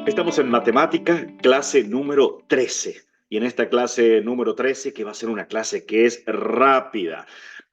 Estamos en matemática, clase número 13. Y en esta clase número 13, que va a ser una clase que es rápida,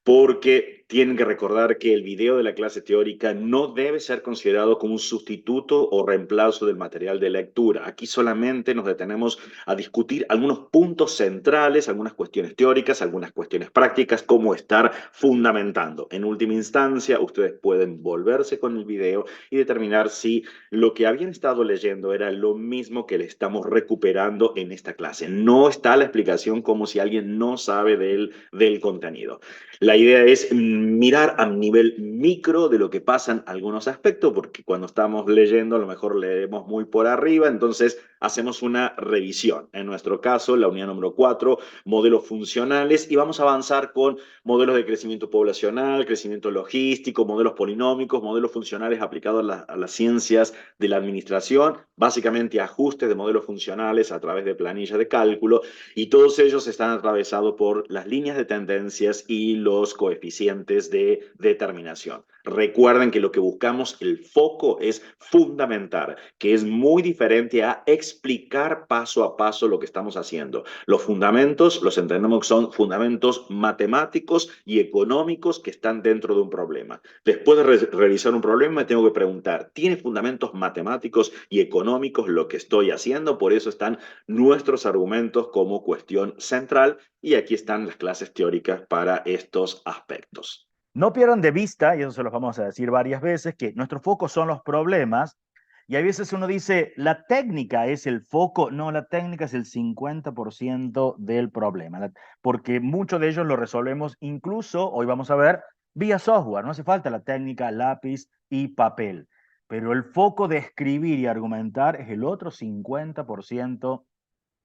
porque tienen que recordar que el video de la clase teórica no debe ser considerado como un sustituto o reemplazo del material de lectura. Aquí solamente nos detenemos a discutir algunos puntos centrales, algunas cuestiones teóricas, algunas cuestiones prácticas, cómo estar fundamentando. En última instancia, ustedes pueden volverse con el video y determinar si lo que habían estado leyendo era lo mismo que le estamos recuperando en esta clase. No está la explicación como si alguien no sabe del contenido. La idea es mirar a nivel micro de lo que pasan algunos aspectos, porque cuando estamos leyendo a lo mejor leemos muy por arriba, entonces hacemos una revisión. En nuestro caso, la unidad número 4, modelos funcionales, y vamos a avanzar con modelos de crecimiento poblacional, crecimiento logístico, modelos polinómicos, modelos funcionales aplicados a las ciencias de la administración, básicamente ajustes de modelos funcionales a través de planillas de cálculo, y todos ellos están atravesados por las líneas de tendencias y los coeficientes de determinación. Recuerden que lo que buscamos, el foco es fundamentar, que es muy diferente a explicar paso a paso lo que estamos haciendo. Los fundamentos, los entendemos que son fundamentos matemáticos y económicos que están dentro de un problema. Después de revisar un problema, me tengo que preguntar, ¿tiene fundamentos matemáticos y económicos lo que estoy haciendo? Por eso están nuestros argumentos como cuestión central y aquí están las clases teóricas para estos aspectos. No pierdan de vista, y eso se los vamos a decir varias veces, que nuestro foco son los problemas. Y a veces uno dice, la técnica es el foco. No, la técnica es el 50% del problema, porque muchos de ellos lo resolvemos incluso, hoy vamos a ver, vía software. No hace falta la técnica, lápiz y papel. Pero el foco de escribir y argumentar es el otro 50%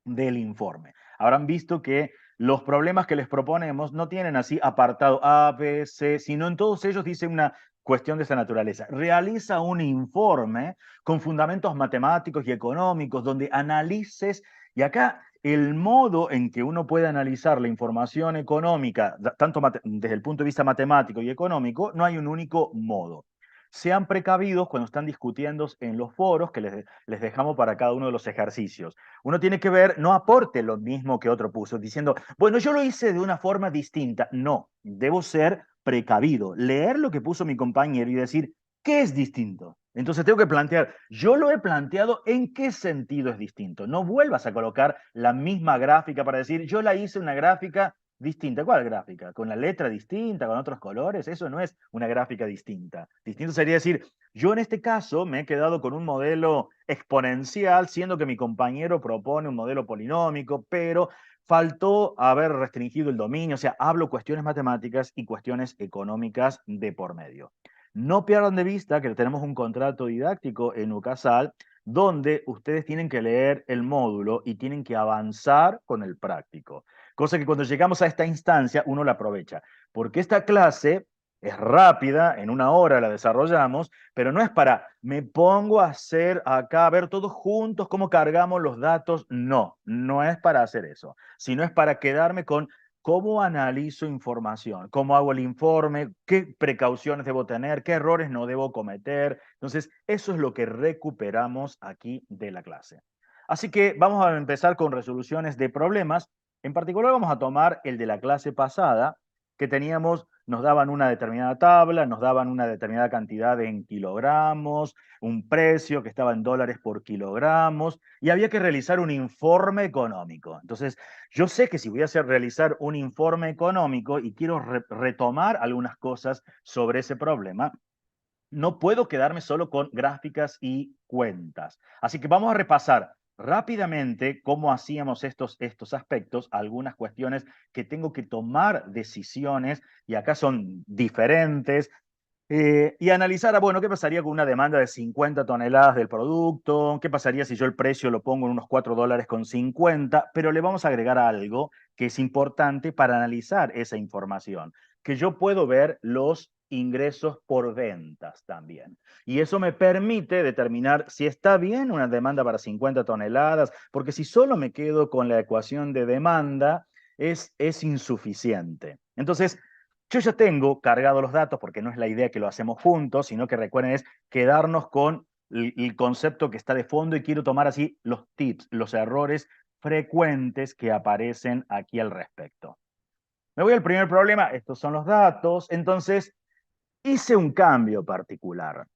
del informe. Habrán visto que los problemas que les proponemos no tienen así apartado A, B, C, sino en todos ellos dice una cuestión de esa naturaleza. Realiza un informe con fundamentos matemáticos y económicos donde analices, y acá el modo en que uno puede analizar la información económica, tanto desde el punto de vista matemático y económico, no hay un único modo. Sean precavidos cuando están discutiendo en los foros que les dejamos para cada uno de los ejercicios. Uno tiene que ver, no aporte lo mismo que otro puso, diciendo, bueno, yo lo hice de una forma distinta. No, debo ser precavido, leer lo que puso mi compañero y decir, ¿qué es distinto? Entonces tengo que plantear, yo lo he planteado, ¿en qué sentido es distinto? No vuelvas a colocar la misma gráfica para decir, yo la hice una gráfica distinta. ¿Cuál gráfica? ¿Con la letra distinta, con otros colores? Eso no es una gráfica distinta. Distinto sería decir, yo en este caso me he quedado con un modelo exponencial, siendo que mi compañero propone un modelo polinómico, pero faltó haber restringido el dominio, o sea, hablo cuestiones matemáticas y cuestiones económicas de por medio. No pierdan de vista que tenemos un contrato didáctico en UCASAL donde ustedes tienen que leer el módulo y tienen que avanzar con el práctico. Cosa que cuando llegamos a esta instancia uno la aprovecha, porque esta clase es rápida, en una hora la desarrollamos, pero no es para, me pongo a hacer acá, a ver todos juntos cómo cargamos los datos. No, no es para hacer eso, sino es para quedarme con cómo analizo información, cómo hago el informe, qué precauciones debo tener, qué errores no debo cometer. Entonces, eso es lo que recuperamos aquí de la clase. Así que vamos a empezar con resoluciones de problemas. En particular vamos a tomar el de la clase pasada, que teníamos, nos daban una determinada tabla, nos daban una determinada cantidad en kilogramos, un precio que estaba en dólares por kilogramos, y había que realizar un informe económico. Entonces, yo sé que si voy a realizar un informe económico y quiero retomar algunas cosas sobre ese problema, no puedo quedarme solo con gráficas y cuentas. Así que vamos a repasar rápidamente cómo hacíamos estos aspectos, algunas cuestiones que tengo que tomar decisiones, y acá son diferentes, y analizar, bueno, ¿qué pasaría con una demanda de 50 toneladas del producto? ¿Qué pasaría si yo el precio lo pongo en unos 4 dólares con 50? Pero le vamos a agregar algo que es importante para analizar esa información, que yo puedo ver los ingresos por ventas también. Y eso me permite determinar si está bien una demanda para 50 toneladas, porque si solo me quedo con la ecuación de demanda, es insuficiente. Entonces, yo ya tengo cargados los datos porque no es la idea que lo hacemos juntos, sino que recuerden es quedarnos con el concepto que está de fondo y quiero tomar así los tips, los errores frecuentes que aparecen aquí al respecto. Me voy al primer problema, estos son los datos, entonces hice un cambio particular.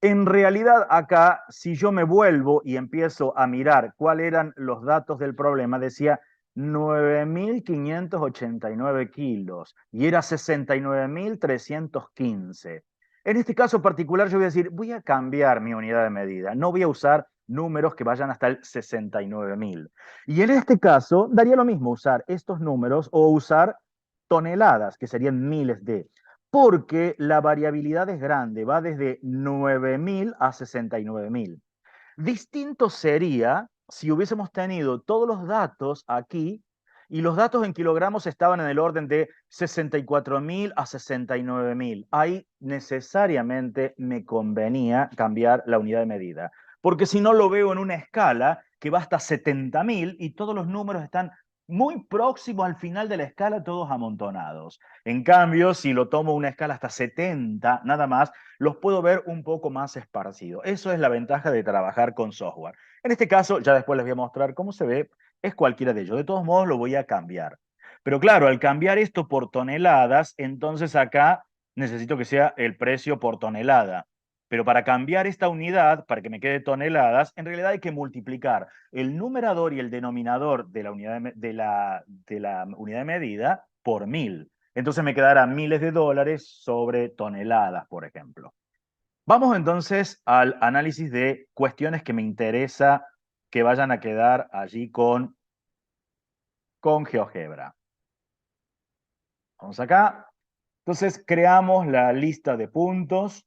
En realidad acá, si yo me vuelvo y empiezo a mirar cuáles eran los datos del problema, decía 9.589 kilos y era 69.315. En este caso particular yo voy a decir, voy a cambiar mi unidad de medida, no voy a usar números que vayan hasta el 69.000. Y en este caso daría lo mismo usar estos números o usar toneladas, que serían miles de, porque la variabilidad es grande, va desde 9.000 a 69.000. Distinto sería si hubiésemos tenido todos los datos aquí y los datos en kilogramos estaban en el orden de 64.000 a 69.000. Ahí necesariamente me convenía cambiar la unidad de medida, porque si no lo veo en una escala que va hasta 70.000 y todos los números están muy próximos al final de la escala, todos amontonados. En cambio, si lo tomo una escala hasta 70, nada más, los puedo ver un poco más esparcidos. Eso es la ventaja de trabajar con software. En este caso, ya después les voy a mostrar cómo se ve, es cualquiera de ellos. De todos modos, lo voy a cambiar. Pero claro, al cambiar esto por toneladas, entonces acá necesito que sea el precio por tonelada. Pero para cambiar esta unidad, para que me quede toneladas, en realidad hay que multiplicar el numerador y el denominador de la unidad de la unidad de medida por 1.000. Entonces me quedará miles de dólares sobre toneladas, por ejemplo. Vamos entonces al análisis de cuestiones que me interesa que vayan a quedar allí con GeoGebra. Vamos acá. Entonces creamos la lista de puntos.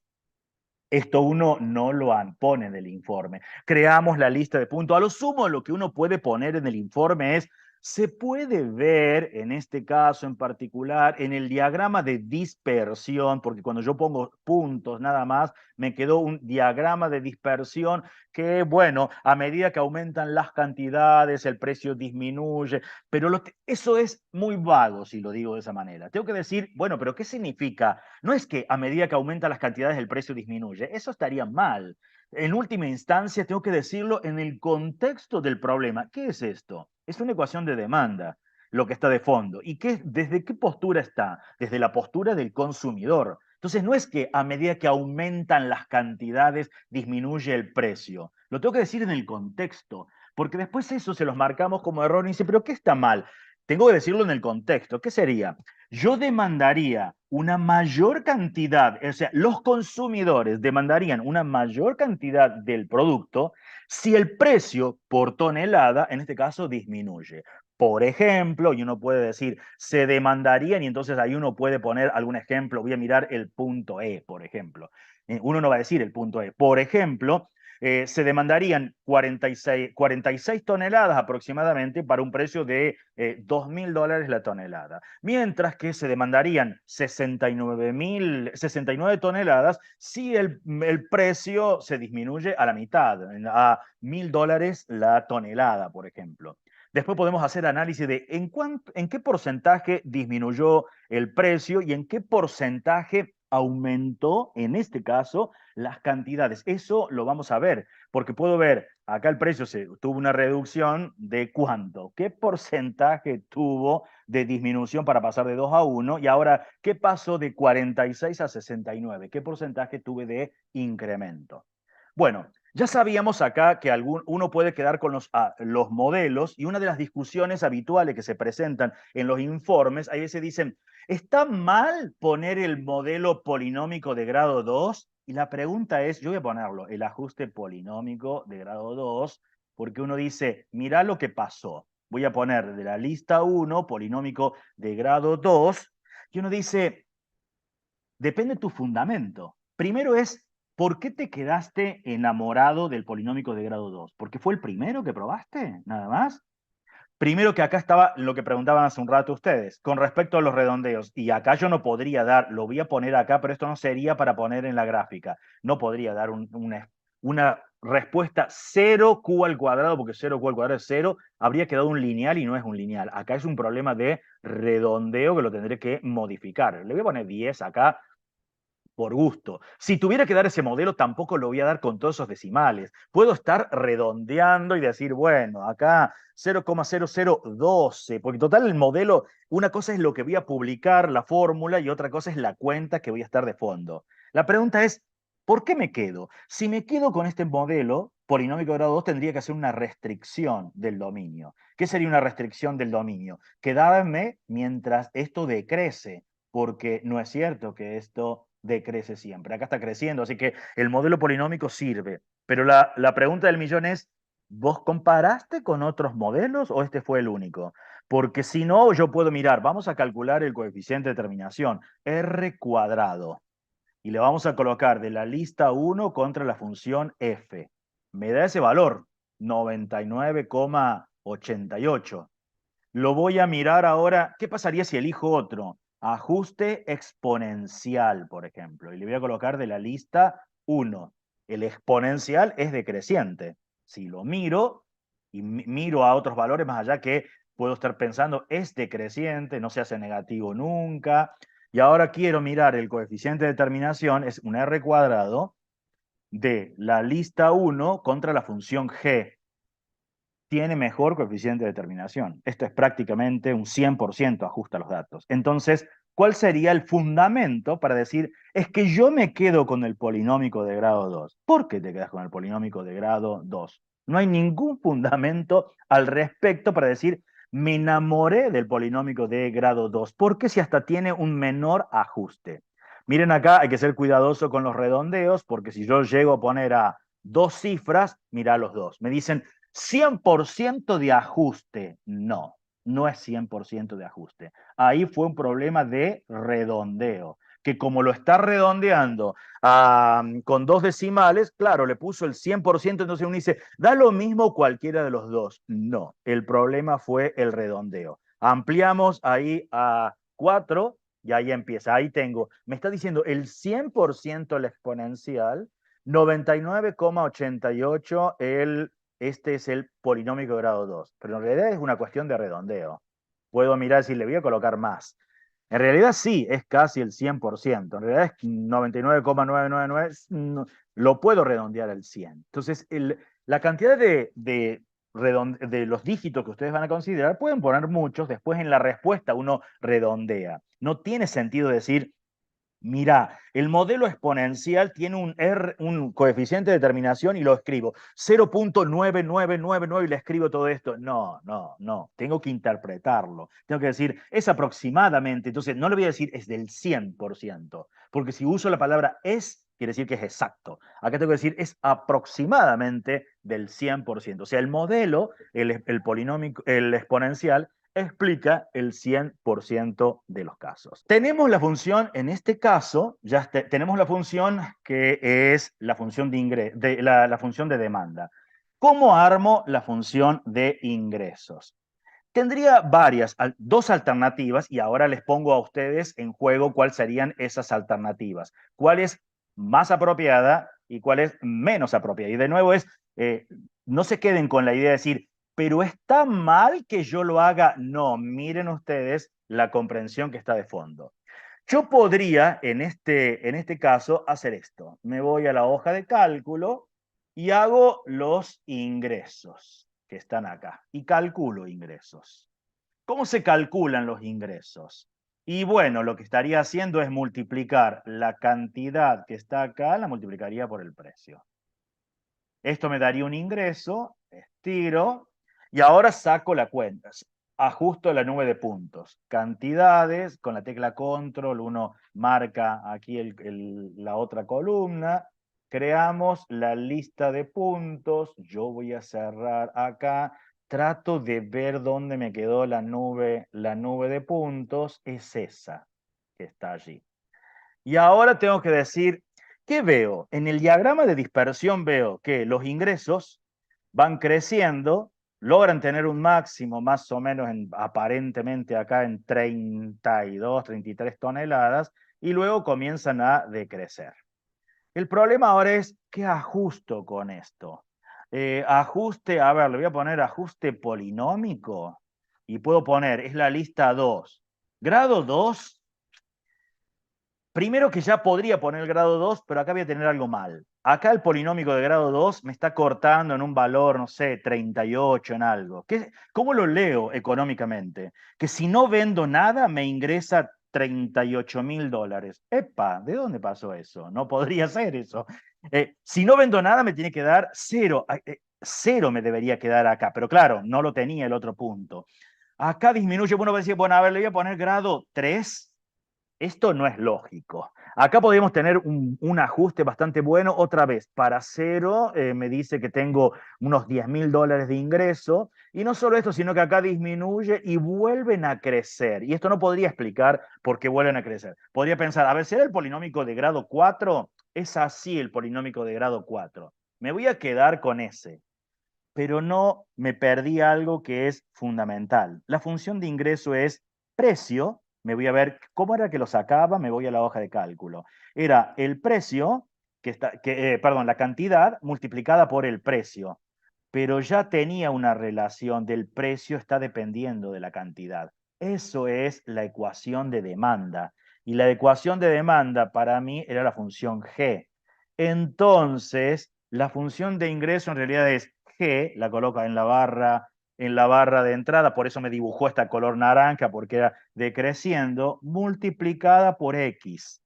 Esto uno no lo pone en el informe. Creamos la lista de puntos. A lo sumo, lo que uno puede poner en el informe es, se puede ver, en este caso en particular, en el diagrama de dispersión, porque cuando yo pongo puntos nada más, me quedó un diagrama de dispersión que, bueno, a medida que aumentan las cantidades, el precio disminuye, pero eso es muy vago, si lo digo de esa manera. Tengo que decir, bueno, pero ¿qué significa? No es que a medida que aumentan las cantidades el precio disminuye, eso estaría mal. En última instancia, tengo que decirlo en el contexto del problema. ¿Qué es esto? Es una ecuación de demanda, lo que está de fondo. ¿Y desde qué postura está? Desde la postura del consumidor. Entonces, no es que a medida que aumentan las cantidades disminuye el precio. Lo tengo que decir en el contexto, porque después eso se los marcamos como error y dice, ¿pero qué está mal? Tengo que decirlo en el contexto. ¿Qué sería? Yo demandaría una mayor cantidad, o sea, los consumidores demandarían una mayor cantidad del producto si el precio por tonelada, en este caso, disminuye. Por ejemplo, y uno puede decir, se demandarían, y entonces ahí uno puede poner algún ejemplo, voy a mirar el punto E, por ejemplo. Uno no va a decir el punto E. Por ejemplo, se demandarían 46 toneladas aproximadamente para un precio de $2.000 la tonelada, mientras que se demandarían 69 toneladas si el precio se disminuye a la mitad, a $1.000 la tonelada, por ejemplo. Después podemos hacer análisis de en qué porcentaje disminuyó el precio y en qué porcentaje aumentó, en este caso, las cantidades. Eso lo vamos a ver, porque puedo ver, acá el precio tuvo una reducción de cuánto, qué porcentaje tuvo de disminución para pasar de 2 a 1, y ahora, ¿qué pasó de 46 a 69? ¿Qué porcentaje tuve de incremento? Bueno, ya sabíamos acá que uno puede quedar con los modelos, y una de las discusiones habituales que se presentan en los informes, a veces dicen, ¿está mal poner el modelo polinómico de grado 2? Y la pregunta es, yo voy a ponerlo, el ajuste polinómico de grado 2, porque uno dice, mira lo que pasó. Voy a poner de la lista 1, polinómico de grado 2, y uno dice, depende de tu fundamento. Primero es, ¿por qué te quedaste enamorado del polinómico de grado 2? ¿Porque fue el primero que probaste? ¿Nada más? Primero que acá estaba lo que preguntaban hace un rato ustedes, con respecto a los redondeos. Y acá yo no podría dar, lo voy a poner acá, pero esto no sería para poner en la gráfica. No podría dar una respuesta 0q al cuadrado, porque 0q al cuadrado es 0. Habría quedado un lineal y no es un lineal. Acá es un problema de redondeo que lo tendré que modificar. Le voy a poner 10 acá por gusto. Si tuviera que dar ese modelo, tampoco lo voy a dar con todos esos decimales. Puedo estar redondeando y decir, bueno, acá 0,0012, porque total el modelo, una cosa es lo que voy a publicar, la fórmula, y otra cosa es la cuenta que voy a estar de fondo. La pregunta es, ¿por qué me quedo? Si me quedo con este modelo polinómico de grado 2, tendría que hacer una restricción del dominio. ¿Qué sería una restricción del dominio? Quedarme mientras esto decrece, porque no es cierto que esto decrece siempre. Acá está creciendo, así que el modelo polinómico sirve. Pero la pregunta del millón es, ¿vos comparaste con otros modelos o este fue el único? Porque si no, yo puedo mirar, vamos a calcular el coeficiente de terminación, R cuadrado, y le vamos a colocar de la lista 1 contra la función f. Me da ese valor, 99,88. Lo voy a mirar ahora. ¿Qué pasaría si elijo otro? Ajuste exponencial, por ejemplo. Y le voy a colocar de la lista 1. El exponencial es decreciente. Si lo miro y miro a otros valores más allá que puedo estar pensando, es decreciente, no se hace negativo nunca. Y ahora quiero mirar el coeficiente de terminación, es un R cuadrado de la lista 1 contra la función g. Tiene mejor coeficiente de determinación. Esto es prácticamente un 100% ajusta los datos. Entonces, ¿cuál sería el fundamento para decir, es que yo me quedo con el polinómico de grado 2? ¿Por qué te quedas con el polinómico de grado 2? No hay ningún fundamento al respecto para decir, me enamoré del polinómico de grado 2. ¿Por qué si hasta tiene un menor ajuste? Miren acá, hay que ser cuidadoso con los redondeos, porque si yo llego a poner a dos cifras, mira los dos. Me dicen, 100% de ajuste. No, no es 100% de ajuste. Ahí fue un problema de redondeo, que como lo está redondeando con dos decimales, claro, le puso el 100%, entonces uno dice, da lo mismo cualquiera de los dos. No, el problema fue el redondeo. Ampliamos ahí a 4 y ahí empieza. Ahí tengo, me está diciendo el 100% el exponencial, 99,88 este es el polinómico de grado 2, pero en realidad es una cuestión de redondeo. Puedo mirar si le voy a colocar más. En realidad sí, es casi el 100%. En realidad es 99,999, no, lo puedo redondear al 100. Entonces, la cantidad de los dígitos que ustedes van a considerar pueden poner muchos, después en la respuesta uno redondea. No tiene sentido decir, mira, el modelo exponencial tiene un coeficiente de determinación y lo escribo 0,9999 y le escribo todo esto. No, no, no. Tengo que interpretarlo. Tengo que decir, es aproximadamente. Entonces, no le voy a decir es del 100%, porque si uso la palabra es, quiere decir que es exacto. Acá tengo que decir es aproximadamente del 100%. O sea, el modelo, el polinómico, el exponencial, explica el 100% de los casos. Tenemos la función, en este caso, ya tenemos la función que es la función la función de demanda. ¿Cómo armo la función de ingresos? Tendría dos alternativas y ahora les pongo a ustedes en juego cuáles serían esas alternativas. ¿Cuál es más apropiada y cuál es menos apropiada? Y de nuevo no se queden con la idea de decir, pero está mal que yo lo haga. No, miren ustedes la comprensión que está de fondo. Yo podría, en este caso, hacer esto. Me voy a la hoja de cálculo y hago los ingresos que están acá y calculo ingresos. ¿Cómo se calculan los ingresos? Y bueno, lo que estaría haciendo es multiplicar la cantidad que está acá, la multiplicaría por el precio. Esto me daría un ingreso, estiro, y ahora saco la cuenta. Ajusto la nube de puntos. Cantidades, con la tecla control, uno marca aquí la otra columna. Creamos la lista de puntos. Yo voy a cerrar acá. Trato de ver dónde me quedó la nube de puntos. Es esa que está allí. Y ahora tengo que decir, ¿qué veo? En el diagrama de dispersión veo que los ingresos van creciendo, logran tener un máximo más o menos aparentemente acá en 32, 33 toneladas y luego comienzan a decrecer. El problema ahora es, ¿qué ajusto con esto? Ajuste, a ver, le voy a poner ajuste polinómico y puedo poner, es la lista 2. Grado 2 Primero que ya podría poner el grado 2, pero acá voy a tener algo mal. Acá el polinómico de grado 2 me está cortando en un valor, no sé, 38 en algo. ¿Cómo lo leo económicamente? Que si no vendo nada me ingresa $38.000. ¡Epa! ¿De dónde pasó eso? No podría ser eso. Si no vendo nada me tiene que dar cero. Cero me debería quedar acá, pero claro, no lo tenía el otro punto. Acá disminuye, bueno, va a decir, bueno, a ver, le voy a poner grado 3. Esto no es lógico. Acá podríamos tener un ajuste bastante bueno. Otra vez, para cero me dice que tengo unos $10.000 de ingreso. Y no solo esto, sino que acá disminuye y vuelven a crecer. Y esto no podría explicar por qué vuelven a crecer. Podría pensar, a ver, ¿será el polinómico de grado 4? Es así el polinómico de grado 4. Me voy a quedar con ese. Pero no me perdí algo que es fundamental. La función de ingreso es precio. Me voy a ver cómo era que lo sacaba, me voy a la hoja de cálculo. Era el precio, perdón, la cantidad multiplicada por el precio, pero ya tenía una relación del precio está dependiendo de la cantidad. Eso es la ecuación de demanda. Y la ecuación de demanda para mí era la función G. Entonces, la función de ingreso en realidad es G, la coloca en la barra de entrada, por eso me dibujó esta color naranja, porque era decreciendo, multiplicada por X.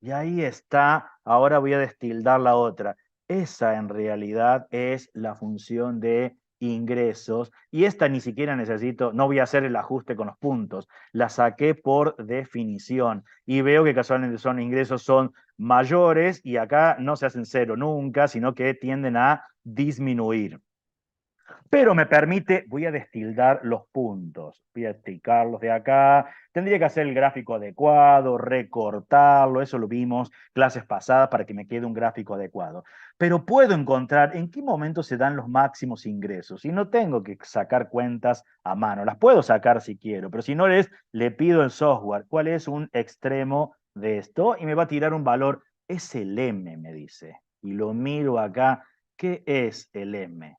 Y ahí está, ahora voy a destildar la otra. Esa en realidad es la función de ingresos y esta ni siquiera necesito, no voy a hacer el ajuste con los puntos, la saqué por definición y veo que casualmente son ingresos son mayores y acá no se hacen cero nunca, sino que tienden a disminuir. Pero me permite, voy a destildar los puntos, voy a esticarlos de acá, tendría que hacer el gráfico adecuado, recortarlo, eso lo vimos clases pasadas para que me quede un gráfico adecuado. Pero puedo encontrar en qué momento se dan los máximos ingresos y no tengo que sacar cuentas a mano, las puedo sacar si quiero, pero si no le pido el software, ¿cuál es un extremo de esto? Y me va a tirar un valor, es el M, me dice. Y lo miro acá, ¿qué es el M?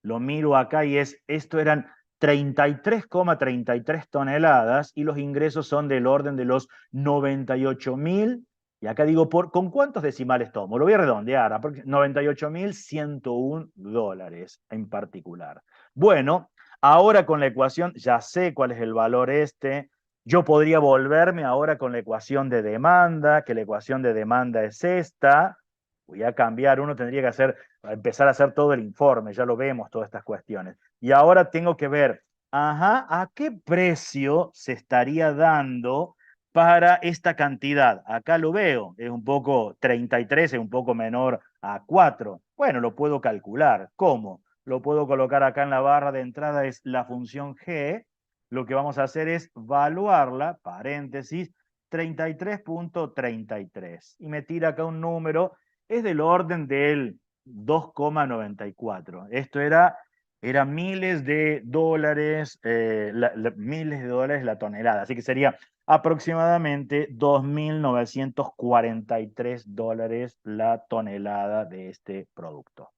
Lo miro acá y esto eran 33,33 toneladas y los ingresos son del orden de los 98.000. Y acá digo, ¿con cuántos decimales tomo? Lo voy a redondear, 98.101 dólares en particular. Bueno, ahora con la ecuación ya sé cuál es el valor este. Yo podría volverme ahora con la ecuación de demanda, que la ecuación de demanda es esta. Voy a cambiar, uno tendría que empezar a hacer todo el informe, ya lo vemos, todas estas cuestiones. Y ahora tengo que ver, ajá, ¿a qué precio se estaría dando para esta cantidad? Acá lo veo, es un poco 33, es un poco menor a 4. Bueno, lo puedo calcular. ¿Cómo? Lo puedo colocar acá en la barra de entrada, es la función G. Lo que vamos a hacer es evaluarla, paréntesis, 33,33. Y me tira acá un número es del orden del 2,94. Esto era miles de dólares, miles de dólares la tonelada, así que sería aproximadamente 2.943 dólares la tonelada de este producto.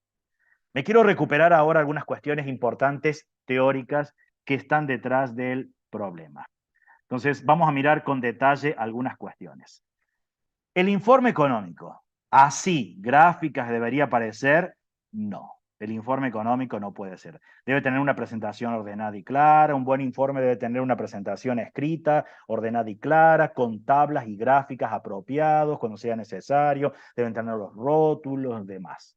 Me quiero recuperar ahora algunas cuestiones importantes teóricas que están detrás del problema. Entonces, vamos a mirar con detalle algunas cuestiones. El informe económico, así, gráficas debería aparecer, no. El informe económico no puede ser. Debe tener una presentación ordenada y clara. Un buen informe debe tener una presentación escrita, ordenada y clara, con tablas y gráficas apropiados cuando sea necesario. Deben tener los rótulos, demás.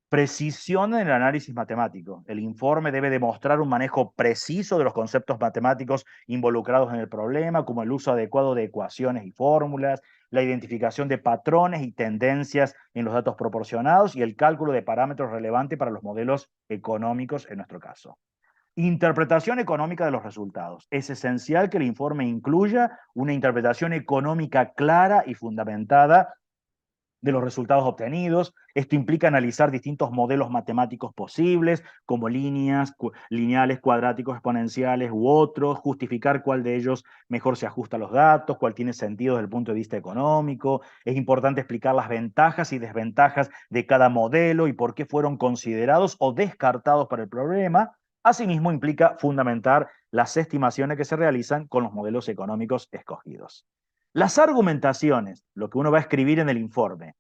Precisión en el análisis matemático. El informe debe demostrar un manejo preciso de los conceptos matemáticos involucrados en el problema, como el uso adecuado de ecuaciones y fórmulas, la identificación de patrones y tendencias en los datos proporcionados y el cálculo de parámetros relevantes para los modelos económicos en nuestro caso. Interpretación económica de los resultados. Es esencial que el informe incluya una interpretación económica clara y fundamentada de los resultados obtenidos. Esto implica analizar distintos modelos matemáticos posibles, como líneas, lineales, cuadráticos, exponenciales u otros, justificar cuál de ellos mejor se ajusta a los datos, cuál tiene sentido desde el punto de vista económico. Es importante explicar las ventajas y desventajas de cada modelo y por qué fueron considerados o descartados para el problema. Asimismo, implica fundamentar las estimaciones que se realizan con los modelos económicos escogidos. Las argumentaciones, lo que uno va a escribir en el informe.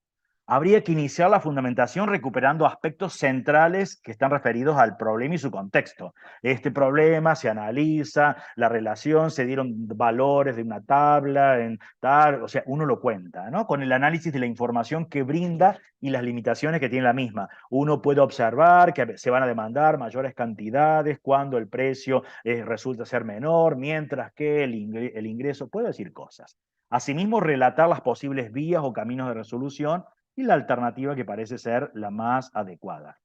Habría que iniciar la fundamentación recuperando aspectos centrales que están referidos al problema y su contexto. Este problema se analiza, la relación, se dieron valores de una tabla, en tal, o sea, uno lo cuenta, ¿no? Con el análisis de la información que brinda y las limitaciones que tiene la misma. Uno puede observar que se van a demandar mayores cantidades cuando el precio resulta ser menor, mientras que el ingreso puede decir cosas. Asimismo, relatar las posibles vías o caminos de resolución y la alternativa que parece ser la más adecuada.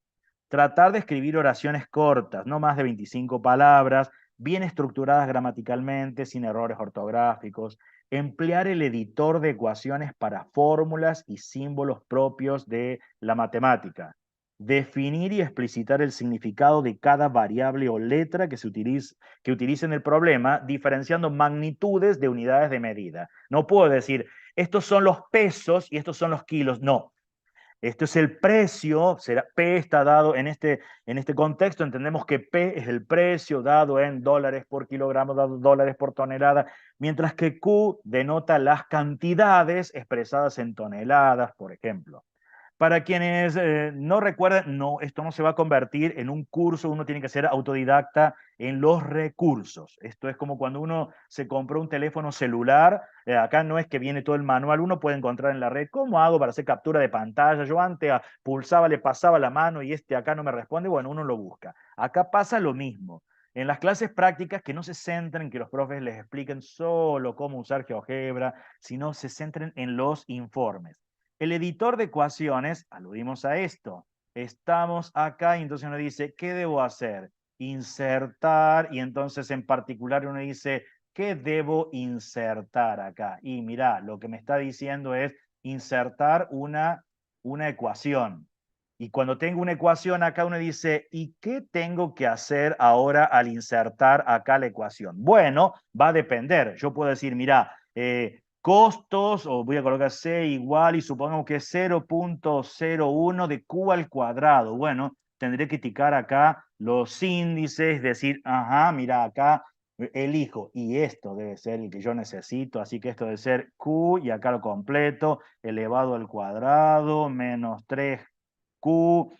Tratar de escribir oraciones cortas, no más de 25 palabras, bien estructuradas gramaticalmente, sin errores ortográficos. Emplear el editor de ecuaciones para fórmulas y símbolos propios de la matemática. Definir y explicitar el significado de cada variable o letra que utilice en el problema, diferenciando magnitudes de unidades de medida. No puedo decir, estos son los pesos y estos son los kilos. No, esto es el precio, P está dado en este contexto, entendemos que P es el precio dado en dólares por kilogramo, dado dólares por tonelada, mientras que Q denota las cantidades expresadas en toneladas, por ejemplo. Para quienes no recuerdan, no, esto no se va a convertir en un curso, uno tiene que ser autodidacta en los recursos. Esto es como cuando uno se compró un teléfono celular, acá no es que viene todo el manual, uno puede encontrar en la red, ¿cómo hago para hacer captura de pantalla? Yo antes pulsaba, le pasaba la mano y este acá no me responde, bueno, uno lo busca. Acá pasa lo mismo. En las clases prácticas, que no se centren en que los profes les expliquen solo cómo usar GeoGebra, sino se centren en los informes. El editor de ecuaciones, aludimos a esto, estamos acá y entonces uno dice, ¿qué debo hacer? Insertar, y entonces en particular uno dice, ¿qué debo insertar acá? Y mira, lo que me está diciendo es insertar una ecuación. Y cuando tengo una ecuación acá uno dice, ¿y qué tengo que hacer ahora al insertar acá la ecuación? Bueno, va a depender. Yo puedo decir, mira, costos, o voy a colocar C igual y supongamos que es 0.01 de Q al cuadrado. Bueno, tendré que ticar acá los índices, decir, ajá, mira, acá elijo, y esto debe ser el que yo necesito, así que esto debe ser Q, y acá lo completo, elevado al cuadrado, menos 3Q,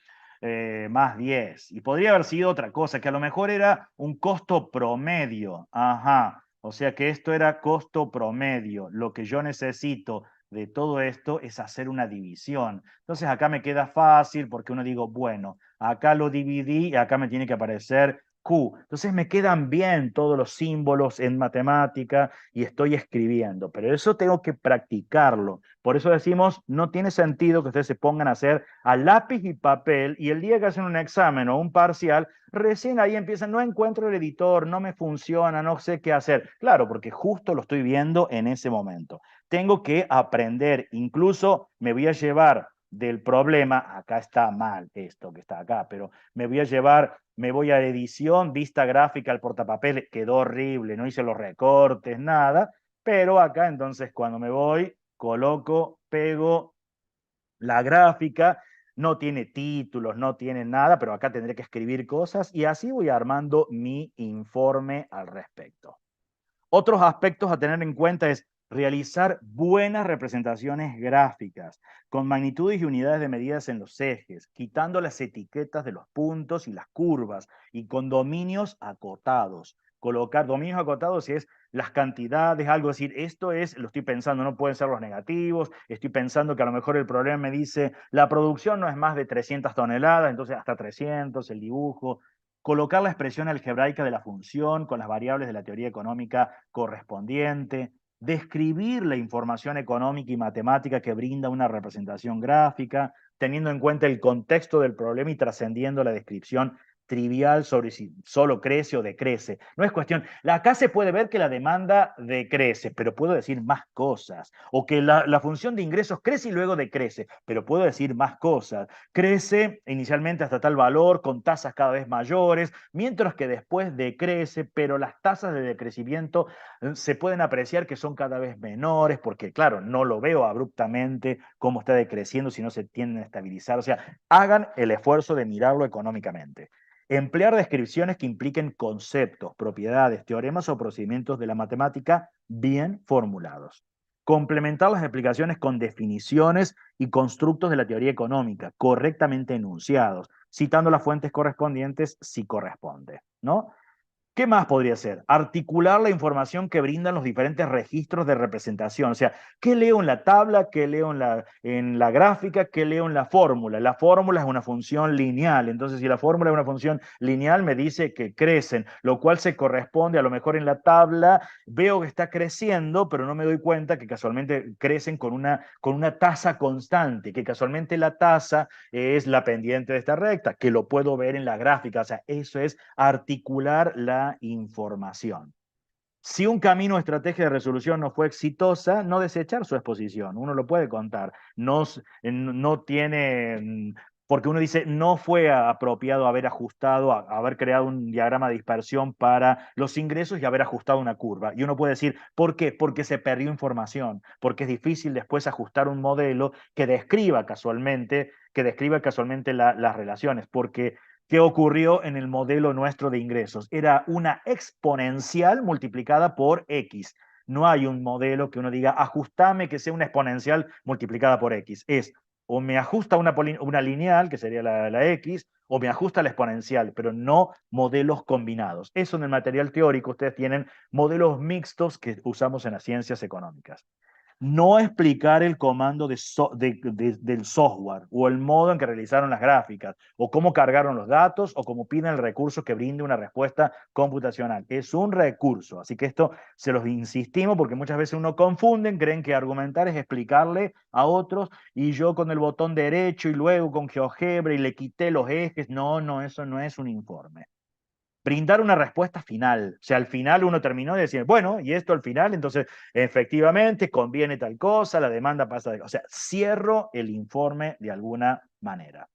más 10. Y podría haber sido otra cosa, que a lo mejor era un costo promedio, ajá, o sea que esto era costo promedio. Lo que yo necesito de todo esto es hacer una división. Entonces acá me queda fácil porque uno digo, bueno, acá lo dividí y acá me tiene que aparecer Q. Entonces me quedan bien todos los símbolos en matemática y estoy escribiendo, pero eso tengo que practicarlo. Por eso decimos, no tiene sentido que ustedes se pongan a hacer a lápiz y papel y el día que hacen un examen o un parcial, recién ahí empiezan, no encuentro el editor, no me funciona, no sé qué hacer. Claro, porque justo lo estoy viendo en ese momento. Tengo que aprender, incluso me voy a llevar del problema, acá está mal esto que está acá, pero me voy a llevar, me voy a edición, vista gráfica, al portapapel, quedó horrible, no hice los recortes, nada, pero acá entonces cuando me voy, coloco, pego la gráfica, no tiene títulos, no tiene nada, pero acá tendré que escribir cosas y así voy armando mi informe al respecto. Otros aspectos a tener en cuenta es realizar buenas representaciones gráficas con magnitudes y unidades de medidas en los ejes, quitando las etiquetas de los puntos y las curvas y con dominios acotados. Colocar dominios acotados es las cantidades, algo decir, esto es, lo estoy pensando, no pueden ser los negativos, estoy pensando que a lo mejor el problema me dice, la producción no es más de 300 toneladas, entonces hasta 300, el dibujo, colocar la expresión algebraica de la función con las variables de la teoría económica correspondiente, describir la información económica y matemática que brinda una representación gráfica, teniendo en cuenta el contexto del problema y trascendiendo la descripción trivial sobre si solo crece o decrece. No es cuestión, acá se puede ver que la demanda decrece, pero puedo decir más cosas. O que la función de ingresos crece y luego decrece, pero puedo decir más cosas. Crece inicialmente hasta tal valor con tasas cada vez mayores, mientras que después decrece, pero las tasas de decrecimiento se pueden apreciar que son cada vez menores, porque claro, no lo veo abruptamente cómo está decreciendo si no se tienden a estabilizar. O sea, hagan el esfuerzo de mirarlo económicamente. Emplear descripciones que impliquen conceptos, propiedades, teoremas o procedimientos de la matemática bien formulados. complementar las explicaciones con definiciones y constructos de la teoría económica, correctamente enunciados, citando las fuentes correspondientes si corresponde, ¿no? ¿Qué más podría ser? Articular la información que brindan los diferentes registros de representación. O sea, ¿qué leo en la tabla? ¿Qué leo en la gráfica? ¿Qué leo en la fórmula? La fórmula es una función lineal. Entonces, si la fórmula es una función lineal, me dice que crecen, lo cual se corresponde a lo mejor en la tabla. Veo que está creciendo, pero no me doy cuenta que casualmente crecen con una tasa constante, que casualmente la tasa es la pendiente de esta recta, que lo puedo ver en la gráfica. O sea, eso es articular la información. Si un camino o estrategia de resolución no fue exitosa, no desechar su exposición. Uno lo puede contar. No tiene, porque uno dice, no fue apropiado haber ajustado, haber creado un diagrama de dispersión para los ingresos y haber ajustado una curva. Y uno puede decir, ¿por qué? Porque se perdió información, porque es difícil después ajustar un modelo que describa casualmente las relaciones, porque ¿qué ocurrió en el modelo nuestro de ingresos? Era una exponencial multiplicada por X. No hay un modelo que uno diga, ajustame que sea una exponencial multiplicada por X. Es o me ajusta una lineal, que sería la X, o me ajusta la exponencial, pero no modelos combinados. Eso en el material teórico, ustedes tienen modelos mixtos que usamos en las ciencias económicas. No explicar el comando del software o el modo en que realizaron las gráficas o cómo cargaron los datos o cómo piden el recurso que brinde una respuesta computacional. Es un recurso, así que esto se los insistimos porque muchas veces uno confunden, creen que argumentar es explicarle a otros y yo con el botón derecho y luego con GeoGebra y le quité los ejes. No, no, eso no es un informe. Brindar una respuesta final. O sea, al final uno terminó de decir, bueno, y esto al final, entonces efectivamente conviene tal cosa, la demanda pasa de... O sea, cierro el informe de alguna manera.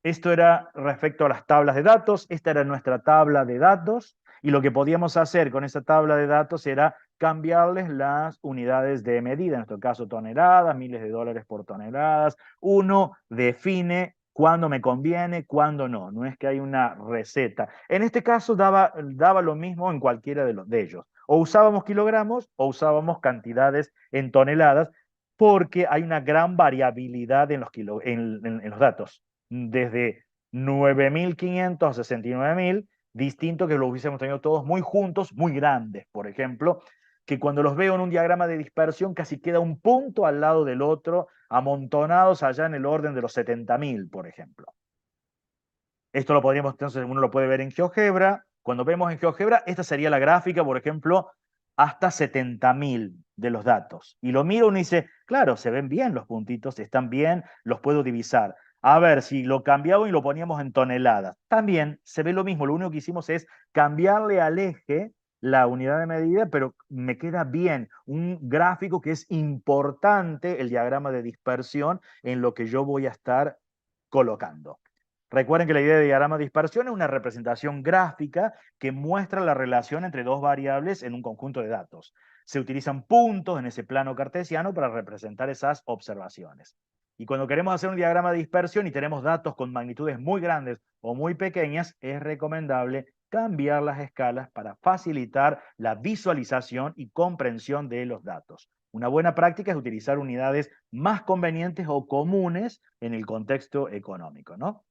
Esto era respecto a las tablas de datos. Esta era nuestra tabla de datos y lo que podíamos hacer con esa tabla de datos era cambiarles las unidades de medida, en nuestro caso toneladas, miles de dólares por toneladas. Uno define cuándo me conviene, cuándo no. No es que hay una receta. En este caso daba lo mismo en cualquiera de ellos. O usábamos kilogramos o usábamos cantidades en toneladas porque hay una gran variabilidad en los datos desde 9.500 a 69.000, distinto que lo hubiésemos tenido todos muy juntos, muy grandes, por ejemplo, que cuando los veo en un diagrama de dispersión casi queda un punto al lado del otro, amontonados allá en el orden de los 70.000, por ejemplo. Esto lo podríamos, entonces uno lo puede ver en GeoGebra. Cuando vemos en GeoGebra, esta sería la gráfica, por ejemplo, hasta 70.000 de los datos. Y lo miro y dice, claro, se ven bien los puntitos, están bien, los puedo divisar. A ver, si lo cambiamos y lo poníamos en toneladas, también se ve lo mismo. Lo único que hicimos es cambiarle al eje la unidad de medida, pero me queda bien un gráfico que es importante, el diagrama de dispersión, en lo que yo voy a estar colocando. Recuerden que la idea de diagrama de dispersión es una representación gráfica que muestra la relación entre dos variables en un conjunto de datos. Se utilizan puntos en ese plano cartesiano para representar esas observaciones. Y cuando queremos hacer un diagrama de dispersión y tenemos datos con magnitudes muy grandes o muy pequeñas, es recomendable cambiar las escalas para facilitar la visualización y comprensión de los datos. Una buena práctica es utilizar unidades más convenientes o comunes en el contexto económico, ¿no?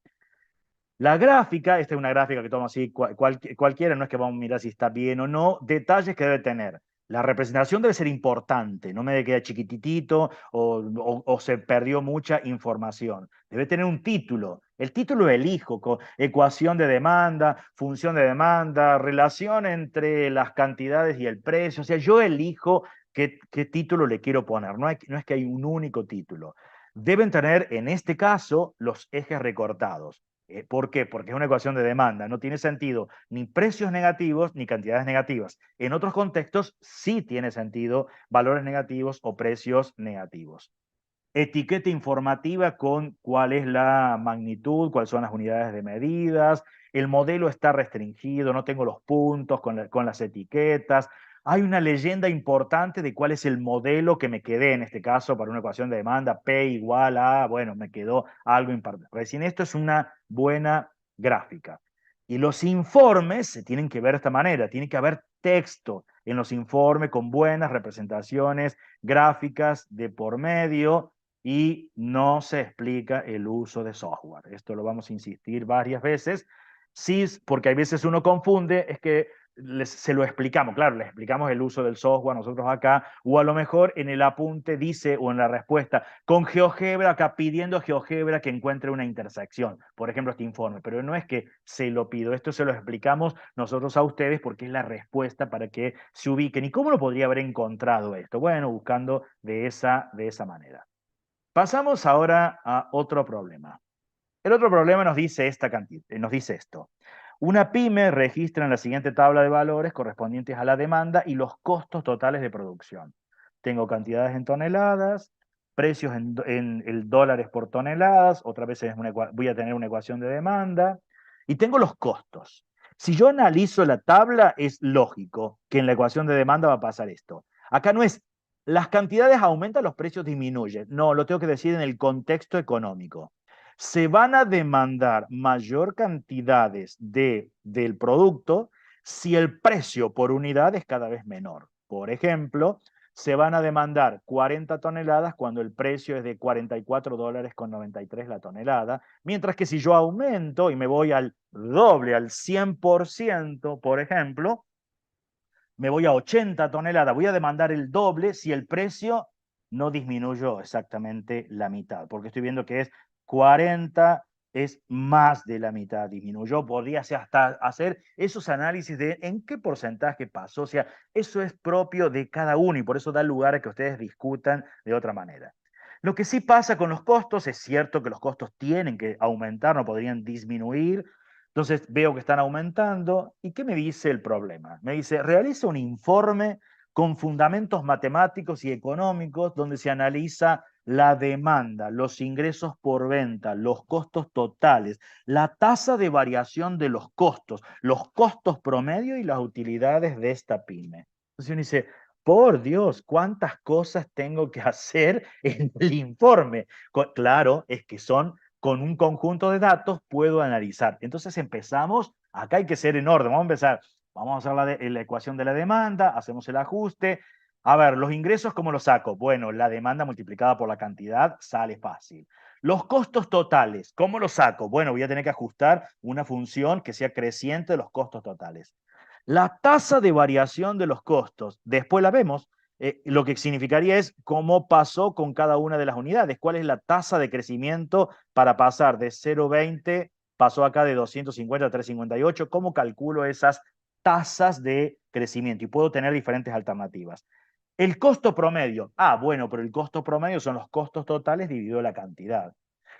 La gráfica, esta es una gráfica que tomo así cualquiera, no es que vamos a mirar si está bien o no, detalles que debe tener. La representación debe ser importante, no me queda chiquititito o se perdió mucha información. Debe tener un título. El título elijo, ecuación de demanda, función de demanda, relación entre las cantidades y el precio. O sea, yo elijo qué título le quiero poner. No es que hay un único título. Deben tener, en este caso, los ejes recortados. ¿Por qué? Porque es una ecuación de demanda. No tiene sentido ni precios negativos ni cantidades negativas. En otros contextos sí tiene sentido valores negativos o precios negativos. Etiqueta informativa con cuál es la magnitud, cuáles son las unidades de medidas, el modelo está restringido, no tengo los puntos con las etiquetas. Hay una leyenda importante de cuál es el modelo que me quedé, en este caso, para una ecuación de demanda, P igual a, bueno, me quedó algo impartido. Recién esto es una buena gráfica. Y los informes se tienen que ver de esta manera, tiene que haber texto, en los informes con buenas representaciones gráficas de por medio y no se explica el uso de software. Esto lo vamos a insistir varias veces. Sí, porque hay veces uno confunde, es que se lo explicamos, claro, les explicamos el uso del software nosotros acá, o a lo mejor en el apunte dice, o en la respuesta, con GeoGebra, acá pidiendo a GeoGebra que encuentre una intersección, por ejemplo, este informe, pero no es que se lo pido, esto se lo explicamos nosotros a ustedes porque es la respuesta para que se ubiquen. ¿Y cómo lo podría haber encontrado esto? Bueno, buscando de esa manera. Pasamos ahora a otro problema. El otro problema nos dice esta cantidad, nos dice esto. Una pyme registra en la siguiente tabla de valores correspondientes a la demanda y los costos totales de producción. Tengo cantidades en toneladas, precios en el dólares por toneladas, otra vez voy a tener una ecuación de demanda, y tengo los costos. Si yo analizo la tabla, es lógico que en la ecuación de demanda va a pasar esto. Acá no es las cantidades aumentan, los precios disminuyen. No, lo tengo que decir en el contexto económico. Se van a demandar mayor cantidades del producto si el precio por unidad es cada vez menor. Por ejemplo, se van a demandar 40 toneladas cuando el precio es de $44,93 la tonelada, mientras que si yo aumento y me voy al doble, al 100%, por ejemplo, me voy a 80 toneladas, voy a demandar el doble si el precio no disminuyó exactamente la mitad, porque estoy viendo que es 40, es más de la mitad, disminuyó, podría ser hasta hacer esos análisis de en qué porcentaje pasó, o sea, eso es propio de cada uno y por eso da lugar a que ustedes discutan de otra manera. Lo que sí pasa con los costos, es cierto que los costos tienen que aumentar, no podrían disminuir, entonces veo que están aumentando. ¿Y qué me dice el problema? Me dice, realiza un informe con fundamentos matemáticos y económicos donde se analiza la demanda, los ingresos por venta, los costos totales, la tasa de variación de los costos promedio y las utilidades de esta pyme. Entonces uno dice, por Dios, ¿cuántas cosas tengo que hacer en el informe? Claro, es que son con un conjunto de datos puedo analizar. Entonces empezamos, acá hay que ser en orden, vamos a empezar, vamos a hacer la ecuación de la demanda, hacemos el ajuste. A ver, los ingresos, ¿cómo los saco? Bueno, la demanda multiplicada por la cantidad sale fácil. Los costos totales, ¿cómo los saco? Bueno, voy a tener que ajustar una función que sea creciente de los costos totales. La tasa de variación de los costos, después la vemos, lo que significaría es cómo pasó con cada una de las unidades, cuál es la tasa de crecimiento para pasar de 0,20, pasó acá de 250 a 358, cómo calculo esas tasas de crecimiento y puedo tener diferentes alternativas. El costo promedio, bueno, pero el costo promedio son los costos totales dividido la cantidad.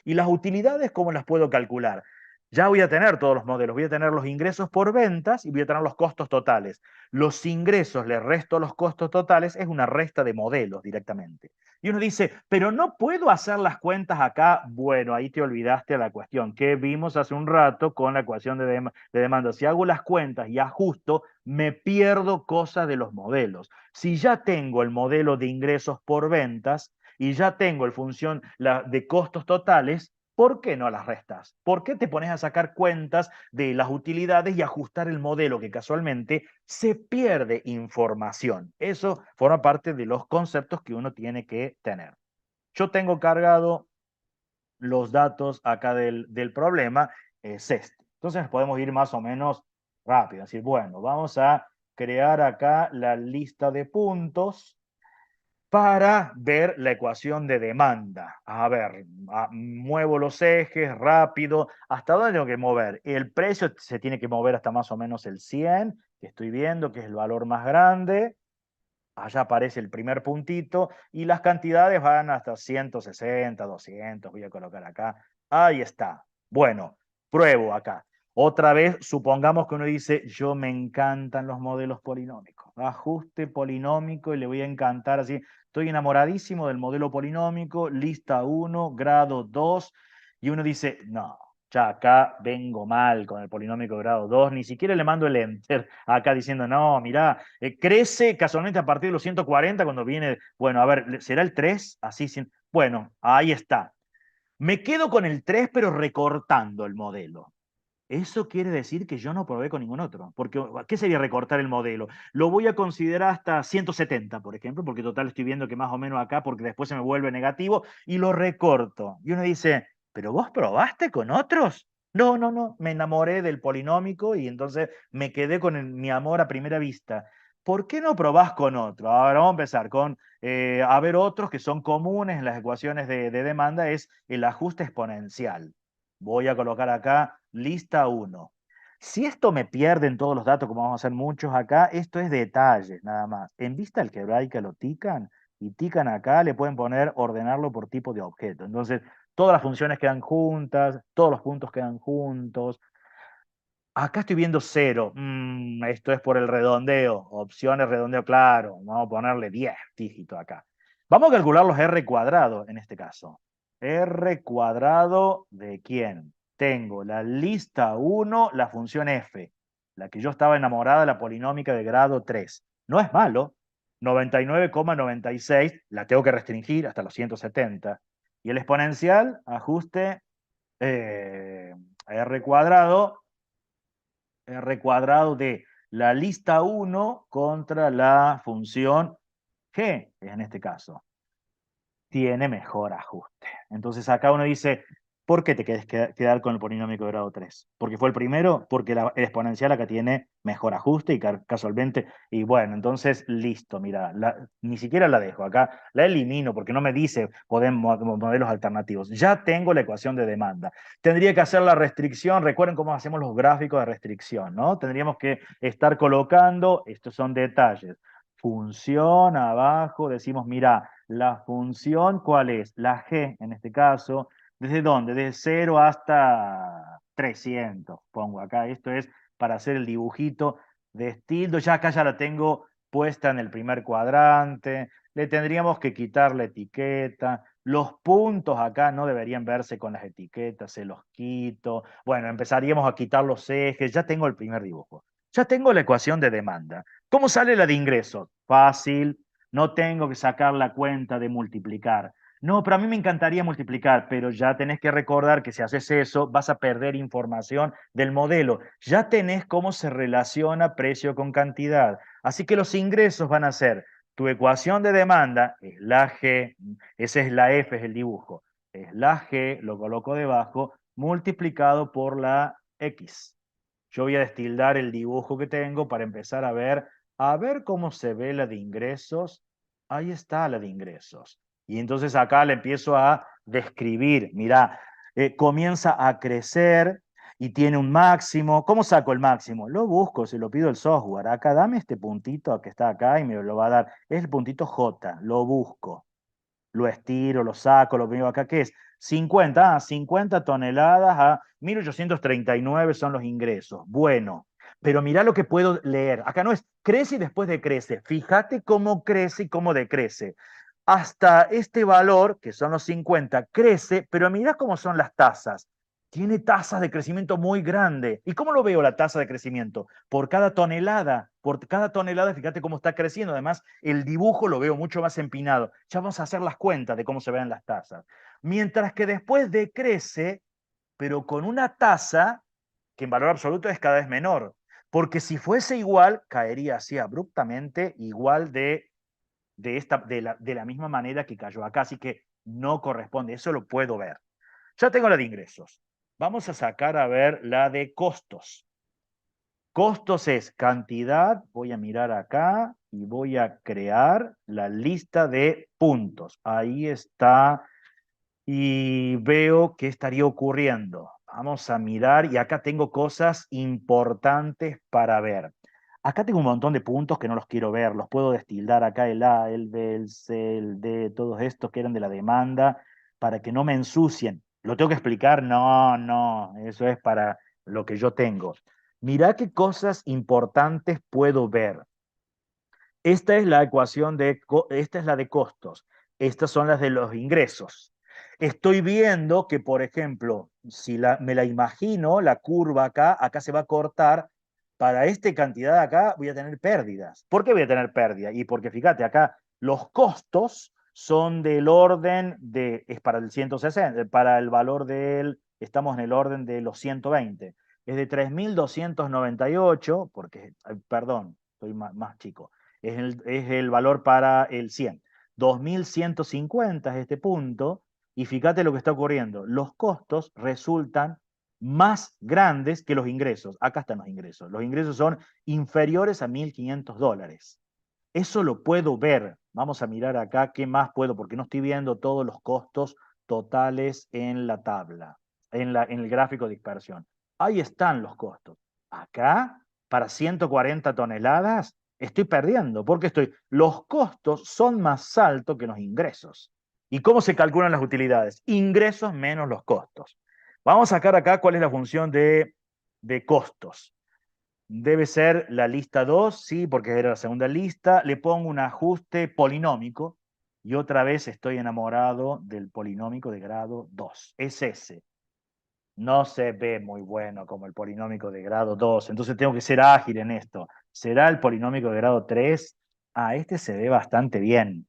Y las utilidades, ¿cómo las puedo calcular? Ya voy a tener todos los modelos, voy a tener los ingresos por ventas y voy a tener los costos totales. Los ingresos le resto los costos totales, es una resta de modelos directamente. Y uno dice, pero no puedo hacer las cuentas acá. Bueno, ahí te olvidaste la cuestión que vimos hace un rato con la ecuación de demanda. Si hago las cuentas y ajusto, me pierdo cosas de los modelos. Si ya tengo el modelo de ingresos por ventas y ya tengo el función de costos totales, ¿por qué no las restas? ¿Por qué te pones a sacar cuentas de las utilidades y ajustar el modelo que casualmente se pierde información? Eso forma parte de los conceptos que uno tiene que tener. Yo tengo cargado los datos acá del problema, es este. Entonces podemos ir más o menos rápido. Es decir, bueno, vamos a crear acá la lista de puntos para ver la ecuación de demanda. A ver, muevo los ejes rápido. ¿Hasta dónde tengo que mover? El precio se tiene que mover hasta más o menos el 100, que estoy viendo que es el valor más grande. Allá aparece el primer puntito y las cantidades van hasta 160, 200. Voy a colocar acá. Ahí está. Bueno, pruebo acá. Otra vez, supongamos que uno dice, yo me encantan los modelos polinómicos. Ajuste polinómico y le voy a encantar así. Estoy enamoradísimo del modelo polinómico, lista 1, grado 2. Y uno dice, no, ya acá vengo mal con el polinómico grado 2. Ni siquiera le mando el enter acá diciendo, no, mirá, crece casualmente a partir de los 140 cuando viene, bueno, a ver, ¿será el 3? Así, bueno, ahí está. Me quedo con el 3, pero recortando el modelo. Eso quiere decir que yo no probé con ningún otro. Porque, ¿qué sería recortar el modelo? Lo voy a considerar hasta 170, por ejemplo, porque total estoy viendo que más o menos acá, porque después se me vuelve negativo, y lo recorto. Y uno dice, ¿pero vos probaste con otros? No, no, no, me enamoré del polinómico y entonces me quedé con mi amor a primera vista. ¿Por qué no probás con otro? Ahora vamos a empezar con, a ver, otros que son comunes en las ecuaciones de demanda, es el ajuste exponencial. Voy a colocar acá lista 1. Si esto me pierde en todos los datos, como vamos a hacer muchos acá, esto es detalles nada más. En vista algebraica lo tican y tican acá, le pueden poner ordenarlo por tipo de objeto. Entonces, todas las funciones quedan juntas, todos los puntos quedan juntos. Acá estoy viendo 0. Esto es por el redondeo. Opciones redondeo claro. Vamos a ponerle 10 dígitos acá. Vamos a calcular los R cuadrados en este caso. R cuadrado de quién? Tengo la lista 1, la función f, la que yo estaba enamorada, la polinómica de grado 3. No es malo. 99,96 la tengo que restringir hasta los 170. Y el exponencial, ajuste R cuadrado, R cuadrado de la lista 1 contra la función G, en este caso, tiene mejor ajuste. Entonces acá uno dice, ¿por qué te quieres quedar con el polinómico de grado 3? ¿Porque fue el primero? Porque el exponencial acá tiene mejor ajuste y casualmente, y bueno, entonces listo, mira, ni siquiera la dejo acá, la elimino porque no me dice podemos modelos alternativos. Ya tengo la ecuación de demanda. Tendría que hacer la restricción, recuerden cómo hacemos los gráficos de restricción, ¿no? Tendríamos que estar colocando, estos son detalles, función abajo, decimos, mira, la función, ¿cuál es? La g, en este caso, ¿desde dónde? De 0 hasta 300, pongo acá. Esto es para hacer el dibujito de estilo. Ya acá ya la tengo puesta en el primer cuadrante. Le tendríamos que quitar la etiqueta. Los puntos acá no deberían verse con las etiquetas, se los quito. Bueno, empezaríamos a quitar los ejes. Ya tengo el primer dibujo. Ya tengo la ecuación de demanda. ¿Cómo sale la de ingresos? Fácil, no tengo que sacar la cuenta de multiplicar. No, pero a mí me encantaría multiplicar, pero ya tenés que recordar que si haces eso vas a perder información del modelo. Ya tenés cómo se relaciona precio con cantidad. Así que los ingresos van a ser tu ecuación de demanda, es la G, esa es la F, es el dibujo, es la G, lo coloco debajo, multiplicado por la X. Yo voy a destildar el dibujo que tengo para empezar a ver cómo se ve la de ingresos. Ahí está la de ingresos. Y entonces acá le empiezo a describir. Mira, comienza a crecer y tiene un máximo. ¿Cómo saco el máximo? Lo busco, se lo pido al software. Acá dame este puntito que está acá y me lo va a dar. Es el puntito J, lo busco, lo estiro, lo saco, lo veo acá, ¿qué es? 50 toneladas a 1839 son los ingresos. Bueno, pero mira lo que puedo leer. Acá no es crece y después decrece. Fíjate cómo crece y cómo decrece. Hasta este valor, que son los 50, crece, pero mira cómo son las tasas. Tiene tasas de crecimiento muy grande. ¿Y cómo lo veo la tasa de crecimiento? Por cada tonelada, fíjate cómo está creciendo. Además, el dibujo lo veo mucho más empinado. Ya vamos a hacer las cuentas de cómo se ven las tasas. Mientras que después decrece, pero con una tasa que en valor absoluto es cada vez menor. Porque si fuese igual, caería así abruptamente, igual de la misma manera que cayó acá. Así que no corresponde. Eso lo puedo ver. Ya tengo la de ingresos. Vamos a sacar a ver la de costos. Costos es cantidad, voy a mirar acá y voy a crear la lista de puntos. Ahí está y veo qué estaría ocurriendo. Vamos a mirar y acá tengo cosas importantes para ver. Acá tengo un montón de puntos que no los quiero ver, los puedo destildar acá el A, el B, el C, el D, todos estos que eran de la demanda, para que no me ensucien. ¿Lo tengo que explicar? No, no, eso es para lo que yo tengo. Mirá qué cosas importantes puedo ver. Esta es la ecuación esta es la de costos. Estas son las de los ingresos. Estoy viendo que, por ejemplo, si me la imagino, la curva acá se va a cortar. Para esta cantidad acá voy a tener pérdidas. ¿Por qué voy a tener pérdidas? Y porque fíjate, acá los costos son del orden es para el 160, para el valor estamos en el orden de los 120. es de 3.298, porque, perdón, soy más chico, es el valor para el 100. 2.150 es este punto, y fíjate lo que está ocurriendo. Los costos resultan más grandes que los ingresos. Acá están los ingresos. Los ingresos son inferiores a $1.500. Eso lo puedo ver. Vamos a mirar acá qué más puedo, porque no estoy viendo todos los costos totales en la tabla, en el gráfico de dispersión. Ahí están los costos. Acá, para 140 toneladas, estoy perdiendo, porque los costos son más altos que los ingresos. ¿Y cómo se calculan las utilidades? Ingresos menos los costos. Vamos a sacar acá cuál es la función de costos. Debe ser la lista 2, sí, porque era la segunda lista. Le pongo un ajuste polinómico y otra vez estoy enamorado del polinómico de grado 2. Es ese. No se ve muy bueno como el polinómico de grado 2, entonces tengo que ser ágil en esto. ¿Será el polinómico de grado 3? Ah, este se ve bastante bien.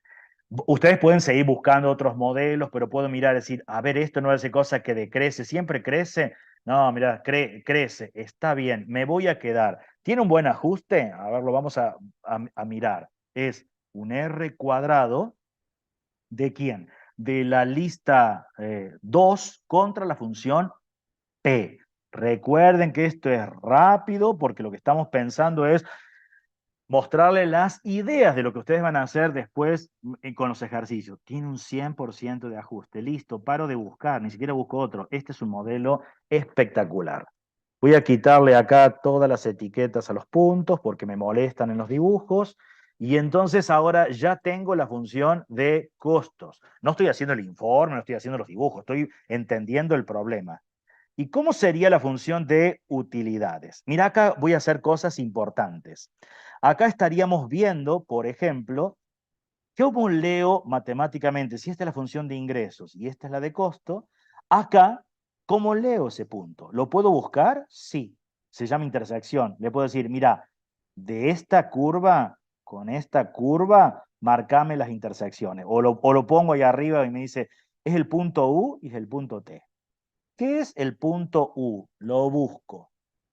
Ustedes pueden seguir buscando otros modelos, pero puedo mirar y decir, a ver, esto no hace cosa que decrece, siempre crece. No, mira, crece, está bien, me voy a quedar. ¿Tiene un buen ajuste? A ver, lo vamos a mirar. Es un R cuadrado, ¿de quién? De la lista 2 contra la función P. Recuerden que esto es rápido porque lo que estamos pensando es mostrarle las ideas de lo que ustedes van a hacer después con los ejercicios. Tiene un 100% de ajuste. Listo, paro de buscar, ni siquiera busco otro. Este es un modelo espectacular. Voy a quitarle acá todas las etiquetas a los puntos porque me molestan en los dibujos. Y entonces ahora ya tengo la función de costos. No estoy haciendo el informe, no estoy haciendo los dibujos, estoy entendiendo el problema. ¿Y cómo sería la función de utilidades? Mira, acá voy a hacer cosas importantes. Acá estaríamos viendo, por ejemplo, cómo leo matemáticamente, si esta es la función de ingresos y esta es la de costo, acá, ¿cómo leo ese punto? ¿Lo puedo buscar? Sí, se llama intersección. Le puedo decir, mira, de esta curva con esta curva, marcame las intersecciones. O lo pongo ahí arriba y me dice, es el punto U y es el punto T. ¿Qué es el punto U? Lo busco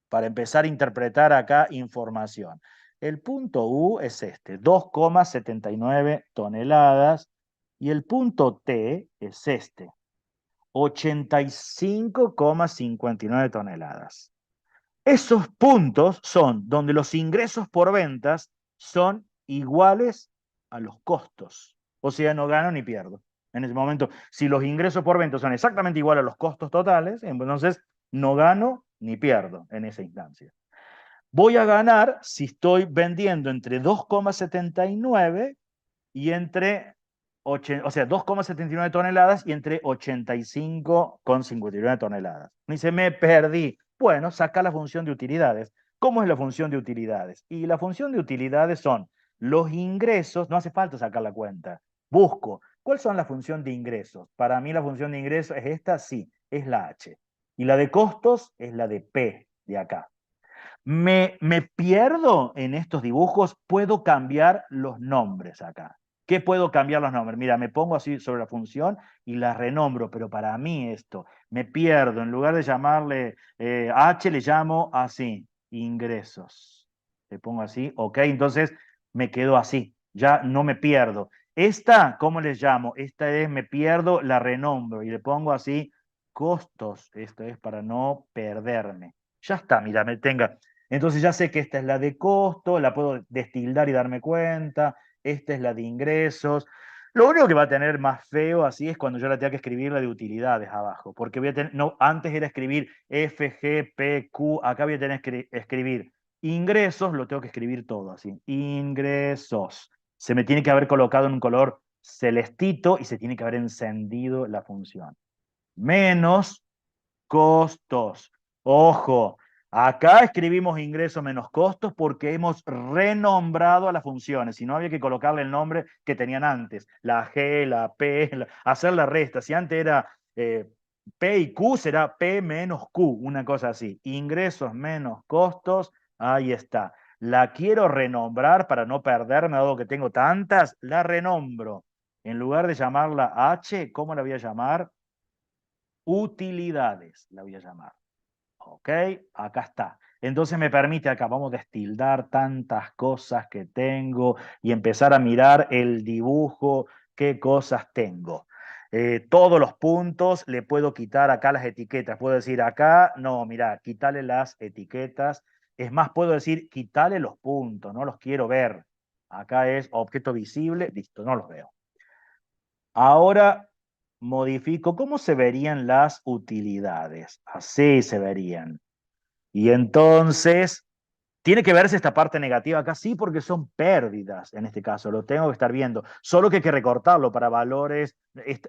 para empezar a interpretar acá información. El punto U es este, 2,79 toneladas, y el punto T es este, 85,59 toneladas. Esos puntos son donde los ingresos por ventas son iguales a los costos. O sea, no gano ni pierdo. En ese momento, si los ingresos por ventas son exactamente iguales a los costos totales, entonces no gano ni pierdo en esa instancia. Voy a ganar si estoy vendiendo entre 2,79 y entre, o sea, 2,79 toneladas y entre 85,59 toneladas. Me dice, me perdí. Bueno, saca la función de utilidades. ¿Cómo es la función de utilidades? Y la función de utilidades son los ingresos, no hace falta sacar la cuenta. Busco, ¿cuál son la función de ingresos? Para mí la función de ingresos es esta, sí, es la H. Y la de costos es la de P, de acá. Me pierdo en estos dibujos, puedo cambiar los nombres acá. ¿Qué puedo cambiar los nombres? Mira, me pongo así sobre la función y la renombro, pero para mí esto, me pierdo, en lugar de llamarle H, le llamo así, ingresos. Le pongo así, ok, entonces me quedo así, ya no me pierdo. Esta, ¿cómo les llamo? Esta es, me pierdo, la renombro y le pongo así, costos. Esto es para no perderme. Ya está, mira, me tenga. Entonces ya sé que esta es la de costo, la puedo destildar y darme cuenta, esta es la de ingresos. Lo único que va a tener más feo así es cuando yo la tenga que escribir la de utilidades abajo, porque voy a tener, no, antes era escribir F, G, P, Q, acá voy a tener que escribir ingresos, lo tengo que escribir todo así, ingresos. Se me tiene que haber colocado en un color celestito y se tiene que haber encendido la función. Menos costos. Ojo, acá escribimos ingresos menos costos porque hemos renombrado a las funciones. Si no, había que colocarle el nombre que tenían antes. La G, la P, hacer la resta. Si antes era P y Q, será P menos Q, una cosa así. Ingresos menos costos, ahí está. La quiero renombrar para no perderme, dado que tengo tantas, la renombro. En lugar de llamarla H, ¿cómo la voy a llamar? Utilidades, la voy a llamar. ¿Ok? Acá está. Entonces me permite acá, vamos a destildar tantas cosas que tengo y empezar a mirar el dibujo, qué cosas tengo. Todos los puntos, le puedo quitar acá las etiquetas. Puedo decir acá, no, mira, quitarle las etiquetas. Es más, puedo decir, quitarle los puntos, no los quiero ver. Acá es objeto visible, listo, no los veo. Ahora modifico, ¿cómo se verían las utilidades? Así se verían. Y entonces, tiene que verse esta parte negativa acá, sí, porque son pérdidas en este caso, lo tengo que estar viendo. Solo que hay que recortarlo para valores,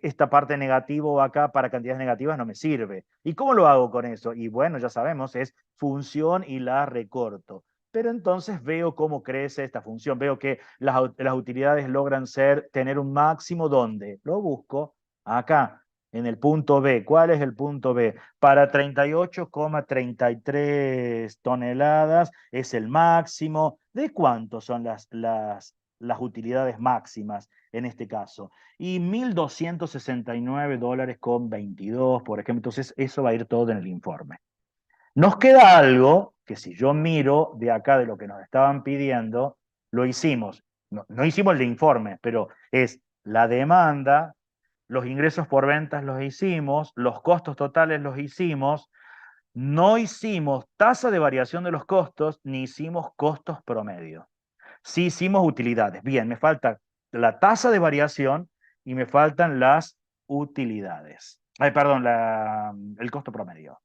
esta parte negativa acá para cantidades negativas no me sirve. ¿Y cómo lo hago con eso? Y bueno, ya sabemos, es función y la recorto. Pero entonces veo cómo crece esta función, veo que las utilidades logran tener un máximo, ¿dónde? Lo busco acá, en el punto B. ¿Cuál es el punto B? Para 38,33 toneladas es el máximo. ¿De cuánto son las utilidades máximas en este caso? Y $1.269,22, por ejemplo. Entonces, eso va a ir todo en el informe. Nos queda algo que si yo miro de acá de lo que nos estaban pidiendo, lo hicimos. No, no hicimos el de informe, pero es la demanda, los ingresos por ventas los hicimos, los costos totales los hicimos, no hicimos tasa de variación de los costos, ni hicimos costos promedio. Sí hicimos utilidades. Bien, me falta la tasa de variación y me faltan las utilidades. Ay, perdón, el costo promedio.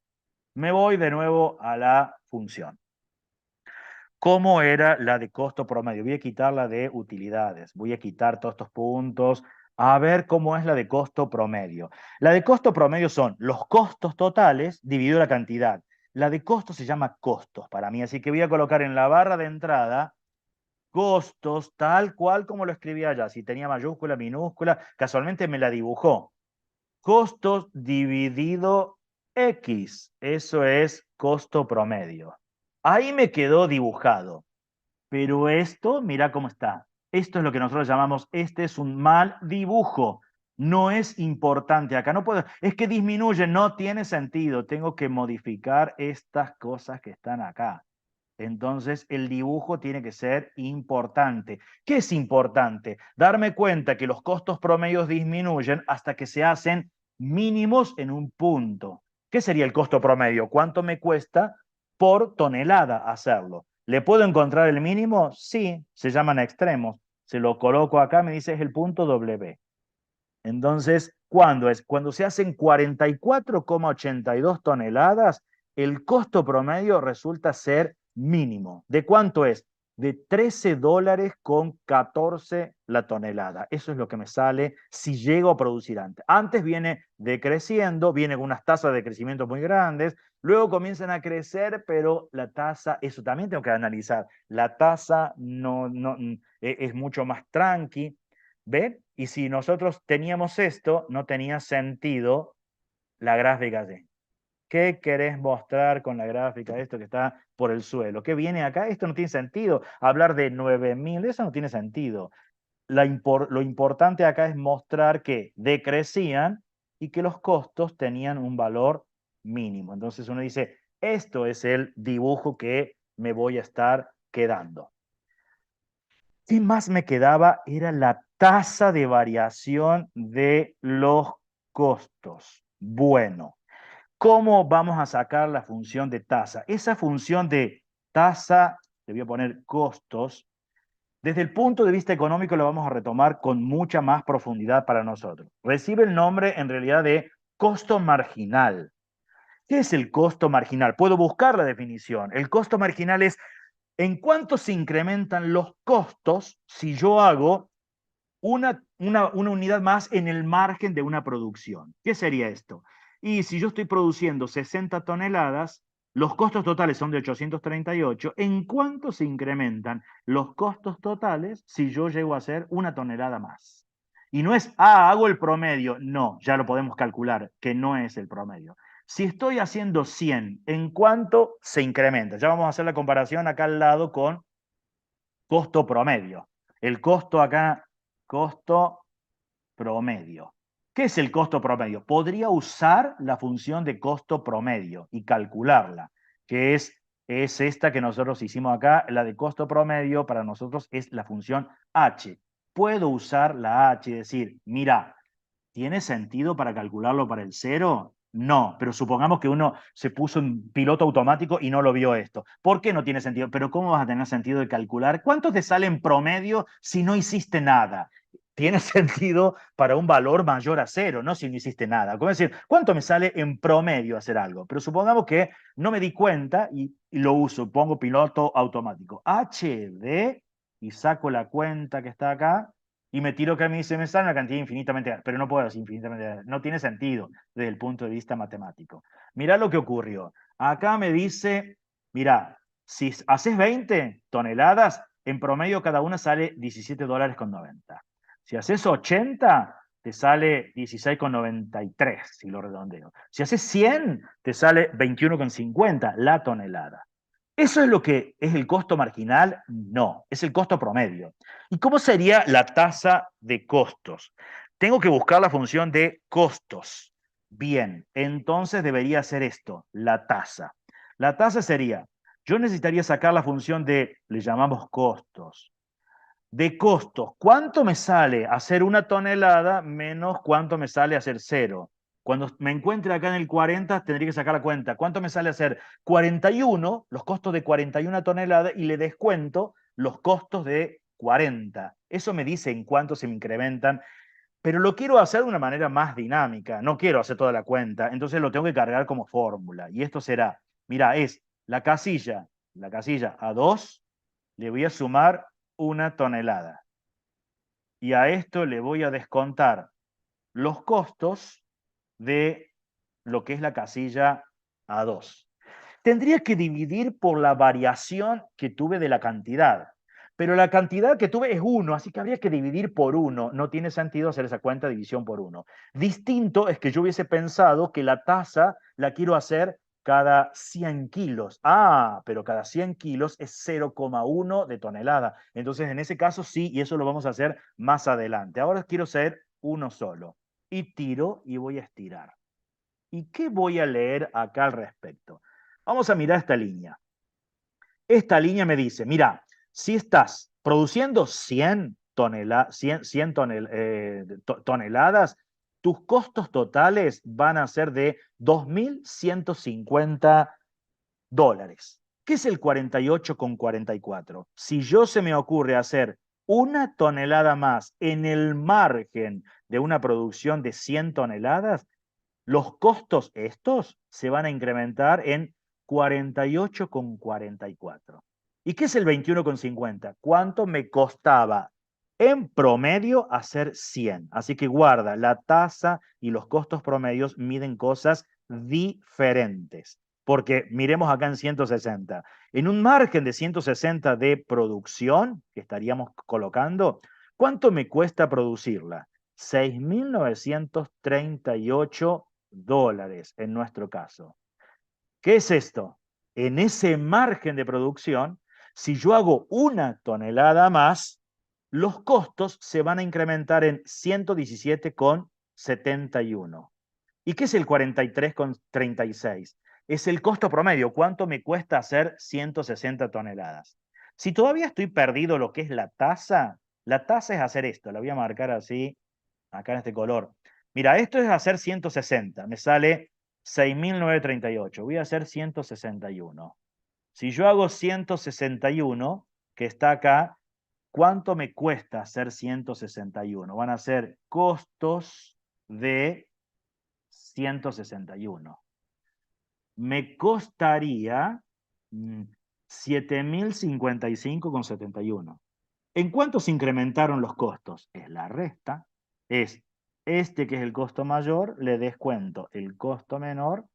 Me voy de nuevo a la función. ¿Cómo era la de costo promedio? Voy a quitar la de utilidades. Voy a quitar todos estos puntos. A ver cómo es la de costo promedio. La de costo promedio son los costos totales dividido la cantidad. La de costo se llama costos para mí, así que voy a colocar en la barra de entrada costos tal cual como lo escribí allá. Si tenía mayúscula, minúscula, casualmente me la dibujó. Costos dividido X, eso es costo promedio. Ahí me quedó dibujado. Pero esto, mira cómo está. Esto es lo que nosotros llamamos, este es un mal dibujo. No es importante acá. No puedo, es que disminuye, no tiene sentido. Tengo que modificar estas cosas que están acá. Entonces, el dibujo tiene que ser importante. ¿Qué es importante? Darme cuenta que los costos promedios disminuyen hasta que se hacen mínimos en un punto. ¿Qué sería el costo promedio? ¿Cuánto me cuesta por tonelada hacerlo? ¿Le puedo encontrar el mínimo? Sí, se llaman extremos. Se lo coloco acá, me dice es el punto W. Entonces, ¿cuándo es? Cuando se hacen 44,82 toneladas, el costo promedio resulta ser mínimo. ¿De cuánto es? De $13,14 la tonelada. Eso es lo que me sale si llego a producir antes. Antes viene decreciendo, vienen unas tasas de crecimiento muy grandes, luego comienzan a crecer, pero la tasa, eso también tengo que analizar. La tasa es mucho más tranqui. ¿Ven? Y si nosotros teníamos esto, no tenía sentido la gráfica de. ¿Qué querés mostrar con la gráfica de esto que está por el suelo? ¿Qué viene acá? Esto no tiene sentido. Hablar de 9.000, eso no tiene sentido. Lo importante acá es mostrar que decrecían y que los costos tenían un valor mínimo. Entonces uno dice, esto es el dibujo que me voy a estar quedando. ¿Qué más me quedaba? Era la tasa de variación de los costos. Bueno, ¿cómo vamos a sacar la función de tasa? Esa función de tasa, le voy a poner costos, desde el punto de vista económico lo vamos a retomar con mucha más profundidad para nosotros. Recibe el nombre en realidad de costo marginal. ¿Qué es el costo marginal? Puedo buscar la definición. El costo marginal es en cuánto se incrementan los costos si yo hago una unidad más en el margen de una producción. ¿Qué sería esto? Y si yo estoy produciendo 60 toneladas, los costos totales son de 838, ¿en cuánto se incrementan los costos totales si yo llego a hacer una tonelada más? Y no es, hago el promedio. No, ya lo podemos calcular, que no es el promedio. Si estoy haciendo 100, ¿en cuánto se incrementa? Ya vamos a hacer la comparación acá al lado con costo promedio. El costo acá, costo promedio. ¿Qué es el costo promedio? Podría usar la función de costo promedio y calcularla, que es esta que nosotros hicimos acá. La de costo promedio para nosotros es la función H. Puedo usar la H y decir, mira, ¿tiene sentido para calcularlo para el cero? No, pero supongamos que uno se puso en piloto automático y no lo vio esto. ¿Por qué no tiene sentido? Pero ¿cómo vas a tener sentido de calcular? ¿Cuánto te sale en promedio si no hiciste nada? Tiene sentido para un valor mayor a cero, no si no hiciste nada. Como decir, ¿cuánto me sale en promedio hacer algo? Pero supongamos que no me di cuenta y lo uso, pongo piloto automático. HD y saco la cuenta que está acá y me tiro que a mí se me sale una cantidad infinitamente, pero no puedo decir infinitamente, no tiene sentido desde el punto de vista matemático. Mirá lo que ocurrió. Acá me dice, mira, si haces 20 toneladas, en promedio cada una sale $17.90. Si haces 80, te sale 16,93, si lo redondeo. Si haces 100, te sale 21,50 la tonelada. ¿Eso es lo que es el costo marginal? No, es el costo promedio. ¿Y cómo sería la tasa de costos? Tengo que buscar la función de costos. Bien, entonces debería ser esto, la tasa. La tasa sería, yo necesitaría sacar la función de, le llamamos costos. De costos, ¿cuánto me sale hacer una tonelada menos cuánto me sale hacer cero? Cuando me encuentre acá en el 40, tendría que sacar la cuenta. ¿Cuánto me sale hacer 41, los costos de 41 toneladas, y le descuento los costos de 40? Eso me dice en cuánto se me incrementan, pero lo quiero hacer de una manera más dinámica. No quiero hacer toda la cuenta, entonces lo tengo que cargar como fórmula. Y esto será, mira, es la casilla A2, le voy a sumar una tonelada. Y a esto le voy a descontar los costos de lo que es la casilla A2. Tendría que dividir por la variación que tuve de la cantidad. Pero la cantidad que tuve es 1, así que habría que dividir por 1. No tiene sentido hacer esa cuenta de división por 1. Distinto es que yo hubiese pensado que la tasa la quiero hacer cada 100 kilos. Ah, pero cada 100 kilos es 0,1 de tonelada. Entonces, en ese caso sí, y eso lo vamos a hacer más adelante. Ahora quiero hacer uno solo. Y tiro y voy a estirar. ¿Y qué voy a leer acá al respecto? Vamos a mirar esta línea. Esta línea me dice, mira, si estás produciendo 100 toneladas, tus costos totales van a ser de $2.150. ¿Qué es el 48,44? Si yo se me ocurre hacer una tonelada más en el margen de una producción de 100 toneladas, los costos estos se van a incrementar en 48,44. ¿Y qué es el 21,50? ¿Cuánto me costaba en promedio hacer 100? Así que guarda, la tasa y los costos promedios miden cosas diferentes. Porque miremos acá en 160. En un margen de 160 de producción que estaríamos colocando, ¿cuánto me cuesta producirla? 6.938 dólares en nuestro caso. ¿Qué es esto? En ese margen de producción, si yo hago una tonelada más, los costos se van a incrementar en 117,71. ¿Y qué es el 43,36? Es el costo promedio. ¿Cuánto me cuesta hacer 160 toneladas? Si todavía estoy perdido lo que es la tasa es hacer esto. La voy a marcar así, acá en este color. Mira, esto es hacer 160. Me sale 6.938. Voy a hacer 161. Si yo hago 161, que está acá, ¿cuánto me cuesta hacer 161? Van a ser costos de 161. Me costaría 7.055,71. ¿En cuánto se incrementaron los costos? Es la resta. Es este que es el costo mayor, le descuento el costo menor.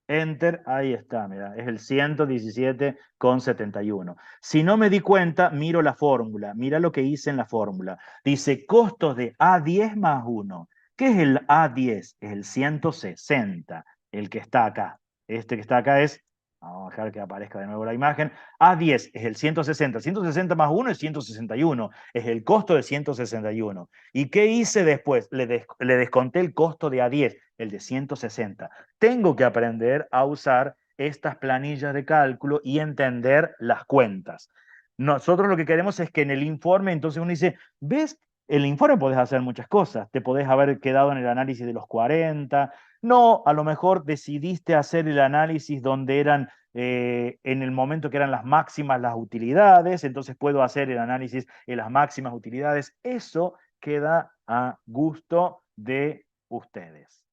Enter, ahí está, mira, es el 117,71. Si no me di cuenta, miro la fórmula, mira lo que hice en la fórmula. Dice costos de A10 más 1. ¿Qué es el A10? Es el 160, el que está acá. Este que está acá es Vamos a dejar que aparezca de nuevo la imagen. A10 es el 160. 160 más 1 es 161. Es el costo de 161. ¿Y qué hice después? Le desconté el costo de A10, el de 160. Tengo que aprender a usar estas planillas de cálculo y entender las cuentas. Nosotros lo que queremos es que en el informe, entonces uno dice, ¿ves? En el informe podés hacer muchas cosas. Te podés haber quedado en el análisis de los 40. No, a lo mejor decidiste hacer el análisis donde eran en el momento que eran las máximas las utilidades, entonces puedo hacer el análisis en las máximas utilidades. Eso queda a gusto de ustedes.